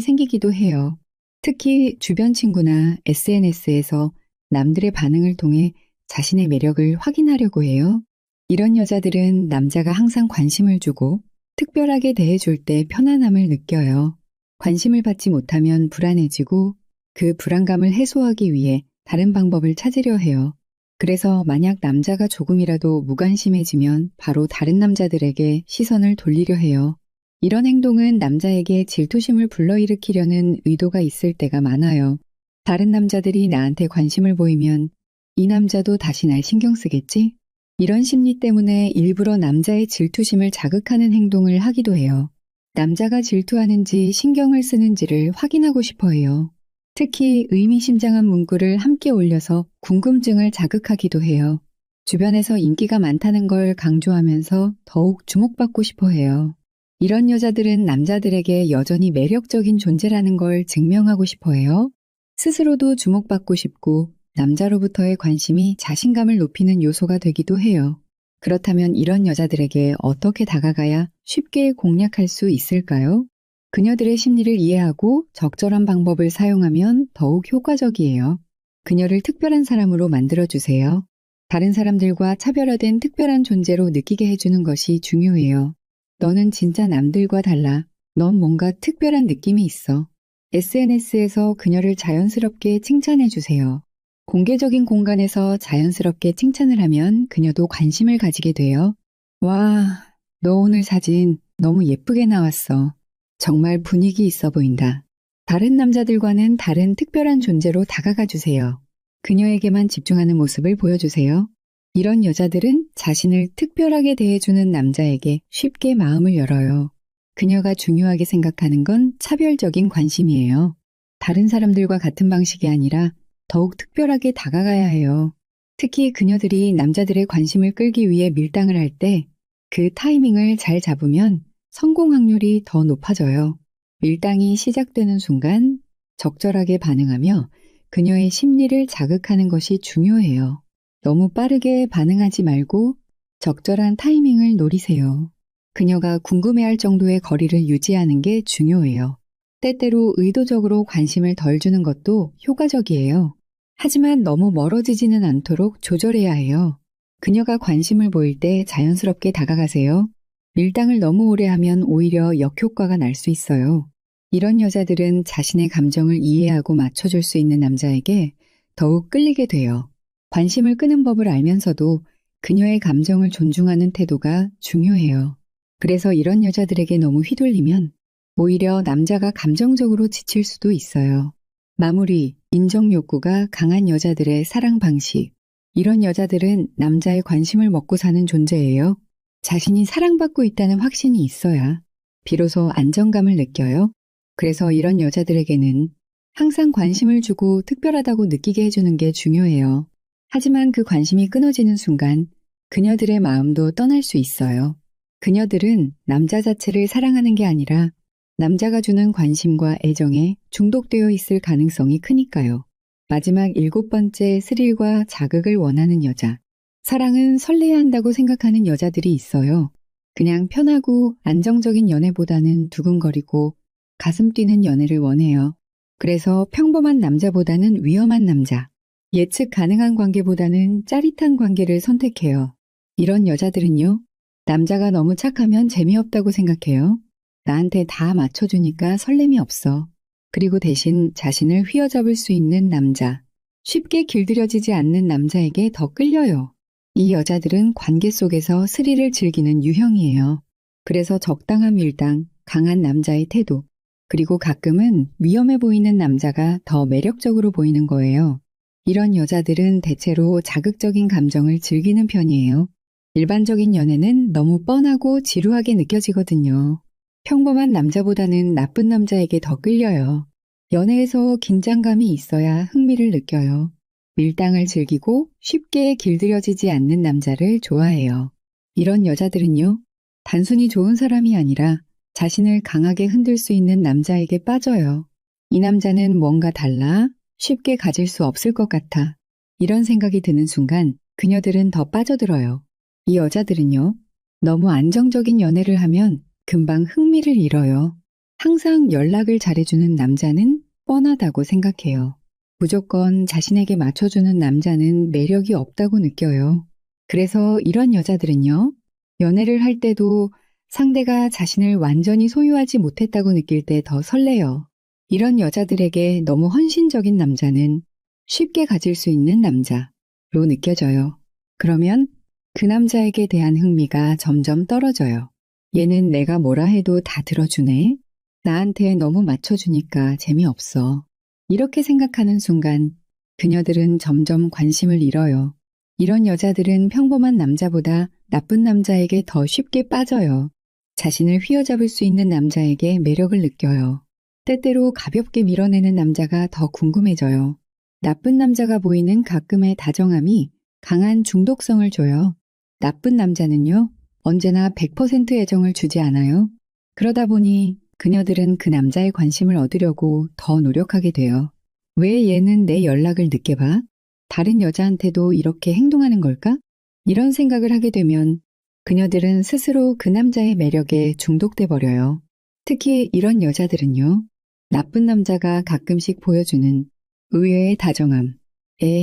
생기기도 해요. 특히 주변 친구나 SNS에서 남들의 반응을 통해 자신의 매력을 확인하려고 해요. 이런 여자들은 남자가 항상 관심을 주고 특별하게 대해줄 때 편안함을 느껴요. 관심을 받지 못하면 불안해지고 그 불안감을 해소하기 위해 다른 방법을 찾으려 해요. 그래서 만약 남자가 조금이라도 무관심해지면 바로 다른 남자들에게 시선을 돌리려 해요. 이런 행동은 남자에게 질투심을 불러일으키려는 의도가 있을 때가 많아요. 다른 남자들이 나한테 관심을 보이면 이 남자도 다시 날 신경 쓰겠지? 이런 심리 때문에 일부러 남자의 질투심을 자극하는 행동을 하기도 해요. 남자가 질투하는지 신경을 쓰는지를 확인하고 싶어 해요. 특히 의미심장한 문구를 함께 올려서 궁금증을 자극하기도 해요. 주변에서 인기가 많다는 걸 강조하면서 더욱 주목받고 싶어 해요. 이런 여자들은 남자들에게 여전히 매력적인 존재라는 걸 증명하고 싶어 해요. 스스로도 주목받고 싶고 남자로부터의 관심이 자신감을 높이는 요소가 되기도 해요. 그렇다면 이런 여자들에게 어떻게 다가가야 쉽게 공략할 수 있을까요? 그녀들의 심리를 이해하고 적절한 방법을 사용하면 더욱 효과적이에요. 그녀를 특별한 사람으로 만들어주세요. 다른 사람들과 차별화된 특별한 존재로 느끼게 해주는 것이 중요해요. 너는 진짜 남들과 달라. 넌 뭔가 특별한 느낌이 있어. SNS에서 그녀를 자연스럽게 칭찬해주세요. 공개적인 공간에서 자연스럽게 칭찬을 하면 그녀도 관심을 가지게 돼요. 와, 너 오늘 사진 너무 예쁘게 나왔어. 정말 분위기 있어 보인다. 다른 남자들과는 다른 특별한 존재로 다가가 주세요. 그녀에게만 집중하는 모습을 보여주세요. 이런 여자들은 자신을 특별하게 대해주는 남자에게 쉽게 마음을 열어요. 그녀가 중요하게 생각하는 건 차별적인 관심이에요. 다른 사람들과 같은 방식이 아니라 더욱 특별하게 다가가야 해요. 특히 그녀들이 남자들의 관심을 끌기 위해 밀당을 할 때 그 타이밍을 잘 잡으면 성공 확률이 더 높아져요. 밀당이 시작되는 순간 적절하게 반응하며 그녀의 심리를 자극하는 것이 중요해요. 너무 빠르게 반응하지 말고 적절한 타이밍을 노리세요. 그녀가 궁금해할 정도의 거리를 유지하는 게 중요해요. 때때로 의도적으로 관심을 덜 주는 것도 효과적이에요. 하지만 너무 멀어지지는 않도록 조절해야 해요. 그녀가 관심을 보일 때 자연스럽게 다가가세요. 밀당을 너무 오래 하면 오히려 역효과가 날 수 있어요. 이런 여자들은 자신의 감정을 이해하고 맞춰줄 수 있는 남자에게 더욱 끌리게 돼요. 관심을 끄는 법을 알면서도 그녀의 감정을 존중하는 태도가 중요해요. 그래서 이런 여자들에게 너무 휘둘리면 오히려 남자가 감정적으로 지칠 수도 있어요. 마무리, 인정 욕구가 강한 여자들의 사랑 방식. 이런 여자들은 남자의 관심을 먹고 사는 존재예요. 자신이 사랑받고 있다는 확신이 있어야 비로소 안정감을 느껴요. 그래서 이런 여자들에게는 항상 관심을 주고 특별하다고 느끼게 해주는 게 중요해요. 하지만 그 관심이 끊어지는 순간 그녀들의 마음도 떠날 수 있어요. 그녀들은 남자 자체를 사랑하는 게 아니라 남자가 주는 관심과 애정에 중독되어 있을 가능성이 크니까요. 마지막 7번째, 스릴과 자극을 원하는 여자. 사랑은 설레야 한다고 생각하는 여자들이 있어요. 그냥 편하고 안정적인 연애보다는 두근거리고 가슴 뛰는 연애를 원해요. 그래서 평범한 남자보다는 위험한 남자, 예측 가능한 관계보다는 짜릿한 관계를 선택해요. 이런 여자들은요, 남자가 너무 착하면 재미없다고 생각해요. 나한테 다 맞춰주니까 설렘이 없어. 그리고 대신 자신을 휘어잡을 수 있는 남자, 쉽게 길들여지지 않는 남자에게 더 끌려요. 이 여자들은 관계 속에서 스릴을 즐기는 유형이에요. 그래서 적당한 밀당, 강한 남자의 태도, 그리고 가끔은 위험해 보이는 남자가 더 매력적으로 보이는 거예요. 이런 여자들은 대체로 자극적인 감정을 즐기는 편이에요. 일반적인 연애는 너무 뻔하고 지루하게 느껴지거든요. 평범한 남자보다는 나쁜 남자에게 더 끌려요. 연애에서 긴장감이 있어야 흥미를 느껴요. 밀당을 즐기고 쉽게 길들여지지 않는 남자를 좋아해요. 이런 여자들은요, 단순히 좋은 사람이 아니라 자신을 강하게 흔들 수 있는 남자에게 빠져요. 이 남자는 뭔가 달라 쉽게 가질 수 없을 것 같아. 이런 생각이 드는 순간 그녀들은 더 빠져들어요. 이 여자들은요, 너무 안정적인 연애를 하면 금방 흥미를 잃어요. 항상 연락을 잘해주는 남자는 뻔하다고 생각해요. 무조건 자신에게 맞춰주는 남자는 매력이 없다고 느껴요. 그래서 이런 여자들은요, 연애를 할 때도 상대가 자신을 완전히 소유하지 못했다고 느낄 때 더 설레요. 이런 여자들에게 너무 헌신적인 남자는 쉽게 가질 수 있는 남자로 느껴져요. 그러면 그 남자에게 대한 흥미가 점점 떨어져요. 얘는 내가 뭐라 해도 다 들어주네. 나한테 너무 맞춰주니까 재미없어. 이렇게 생각하는 순간 그녀들은 점점 관심을 잃어요. 이런 여자들은 평범한 남자보다 나쁜 남자에게 더 쉽게 빠져요. 자신을 휘어잡을 수 있는 남자에게 매력을 느껴요. 때때로 가볍게 밀어내는 남자가 더 궁금해져요. 나쁜 남자가 보이는 가끔의 다정함이 강한 중독성을 줘요. 나쁜 남자는요, 언제나 100% 애정을 주지 않아요. 그러다 보니 그녀들은 그 남자의 관심을 얻으려고 더 노력하게 돼요. 왜 얘는 내 연락을 늦게 봐? 다른 여자한테도 이렇게 행동하는 걸까? 이런 생각을 하게 되면 그녀들은 스스로 그 남자의 매력에 중독돼 버려요. 특히 이런 여자들은요, 나쁜 남자가 가끔씩 보여주는 의외의 다정함에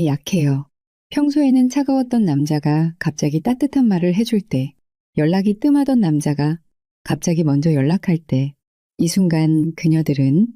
약해요. 평소에는 차가웠던 남자가 갑자기 따뜻한 말을 해줄 때, 연락이 뜸하던 남자가 갑자기 먼저 연락할 때, 이 순간 그녀들은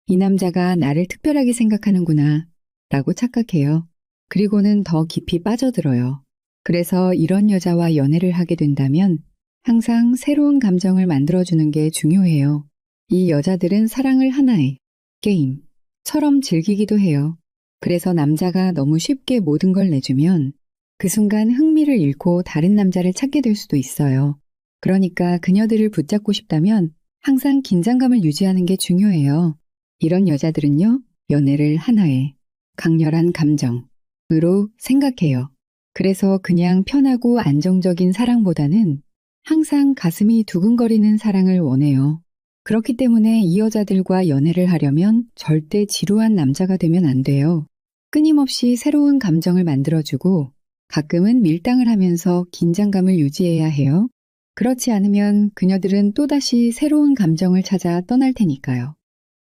이 남자가 나를 특별하게 생각하는구나 라고 착각해요. 그리고는 더 깊이 빠져들어요. 그래서 이런 여자와 연애를 하게 된다면 항상 새로운 감정을 만들어주는 게 중요해요. 이 여자들은 사랑을 하나의 게임처럼 즐기기도 해요. 그래서 남자가 너무 쉽게 모든 걸 내주면 그 순간 흥미를 잃고 다른 남자를 찾게 될 수도 있어요. 그러니까 그녀들을 붙잡고 싶다면 항상 긴장감을 유지하는 게 중요해요. 이런 여자들은요, 연애를 하나의 강렬한 감정으로 생각해요. 그래서 그냥 편하고 안정적인 사랑보다는 항상 가슴이 두근거리는 사랑을 원해요. 그렇기 때문에 이 여자들과 연애를 하려면 절대 지루한 남자가 되면 안 돼요. 끊임없이 새로운 감정을 만들어주고 가끔은 밀당을 하면서 긴장감을 유지해야 해요. 그렇지 않으면 그녀들은 또다시 새로운 감정을 찾아 떠날 테니까요.